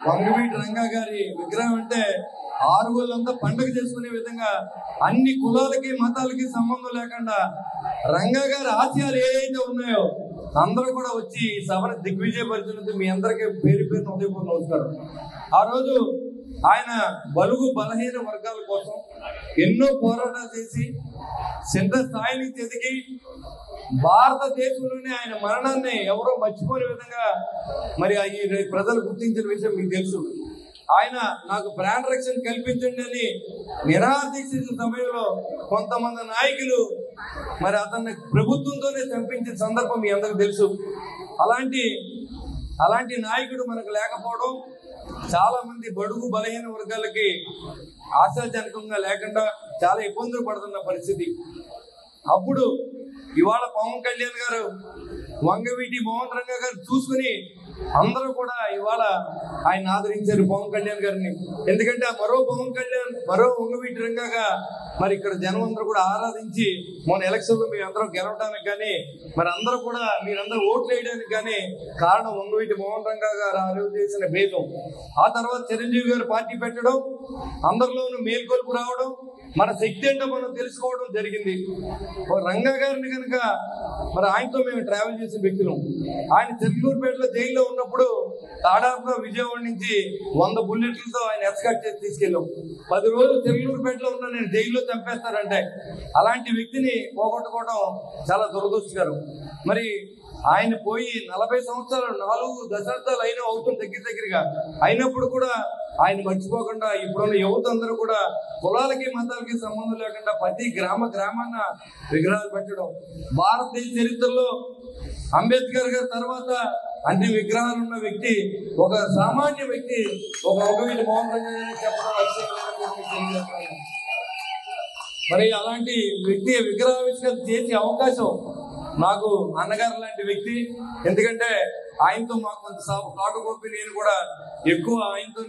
వంగవీటి రంగా గారి విగ్రహం అంటే ఆరుగుళ్ళంతా పండుగ చేసుకునే విధంగా అన్ని కులాలకి మతాలకి సంబంధం లేకుండా రంగా గారి ఆశయాలు ఏవైతే ఉన్నాయో అందరూ కూడా వచ్చి ఈ సభను దిగ్విజయపరిచినందుకు మీ అందరికీ పేరు పేరున ఉదయపూర్ణ నమస్కారం. ఆ రోజు ఆయన బలుగు బలహీన వర్గాల కోసం ఎన్నో పోరాటాలు చేసి చిన్న స్థాయి నుంచి ఎదిగి భారతదేశంలోనే ఆయన మరణాన్ని ఎవరో మర్చిపోయే విధంగా మరి ఈ ప్రజలు గుర్తించిన విషయం మీకు తెలుసు. ఆయన నాకు ప్రాణ రక్షణ కల్పించండి అని నిరాదీక్ష సమయంలో కొంతమంది నాయకులు మరి అతన్ని ప్రభుత్వంతోనే చంపించిన సందర్భం మీ అందరికి తెలుసు. అలాంటి నాయకుడు మనకు లేకపోవడం చాలా మంది బడుగు బలహీన వర్గాలకి ఆశాజనకంగా లేకుండా చాలా ఇబ్బందులు పడుతున్న పరిస్థితి. అప్పుడు ఇవాళ పవన్ కళ్యాణ్ గారు వంగవీటి మోహన్ రంగా గారు చూసుకుని అందరూ కూడా ఇవాళ ఆయన ఆదరించారు పవన్ కళ్యాణ్ గారిని. ఎందుకంటే మరో పవన్ కళ్యాణ్ మరో వంగవీటి రంగాగా మరి ఇక్కడ జనం అందరూ కూడా ఆరాధించి మొన్న ఎలక్షన్ లో మీ అందరూ గెలవడానికి కానీ మరి అందరూ కూడా మీరందరూ ఓట్లు వేయడానికి కానీ కారణం వంగవీటి మోహన్ రంగా గారు ఆ రోజు చేసిన భేదం. ఆ తర్వాత చిరంజీవి గారు పార్టీ పెట్టడం, అందరిలోనూ మేల్కొల్పు రావడం, మన శక్తి ఏంటో మనం తెలుసుకోవడం జరిగింది. రంగా గారిని కనుక మరి ఆయనతో మేము ట్రావెల్ చేసిన వ్యక్తులం. ఆయన చెర్లూరుపేటలో జైల్లో ఉన్నప్పుడు దాదాపుగా విజయవాడ నుంచి 100 బుల్లెట్లతో ఆయన ఎస్కాట్ చేసి తీసుకెళ్ళాం. 10 రోజులు చెర్లూరుపేటలో ఉన్న నేను జైల్లో చంపేస్తారంటే అలాంటి వ్యక్తిని పోగొట్టుకోవడం చాలా దురదృష్టకరం. మరి ఆయన పోయి 40 సంవత్సరాలు 4 దశాబ్దాలు అయినా అవుతుంది దగ్గరగా. అయినప్పుడు కూడా ఆయన మర్చిపోకుండా ఇప్పుడున్న యువత అందరూ కూడా కులాలకి మతాలకి సంబంధం లేకుండా ప్రతి గ్రామాన్న విగ్రహాలు పెట్టడం. భారతదేశ చరిత్రలో అంబేద్కర్ గారి తర్వాత అన్ని విగ్రహాలు ఉన్న వ్యక్తి ఒక సామాన్య వ్యక్తి ఒక వంగవీటి మోహన్ రంగా చెప్పడం. మరి అలాంటి వ్యక్తి విగ్రహావిష్కరణ చేసే అవకాశం నాకు అన్నగారు లాంటి వ్యక్తి. ఎందుకంటే ఆయనతో మాకు కొంత కాటుకోపి నేను కూడా ఎక్కువ ఆయనతో